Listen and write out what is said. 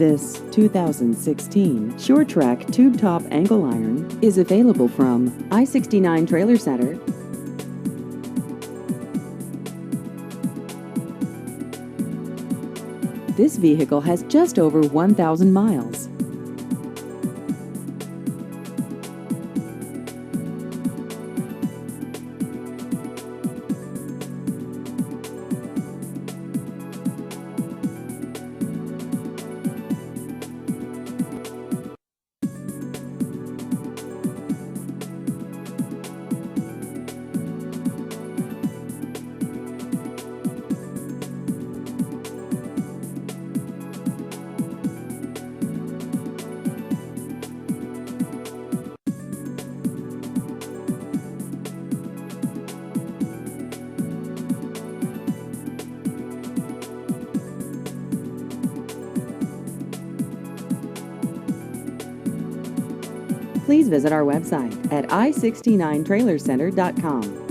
This 2016 Sure-Trac Tube Top Angle Iron is available from I-69 Trailer Center. This vehicle has just over 1,000 miles. Please visit our website at i69trailercenter.com.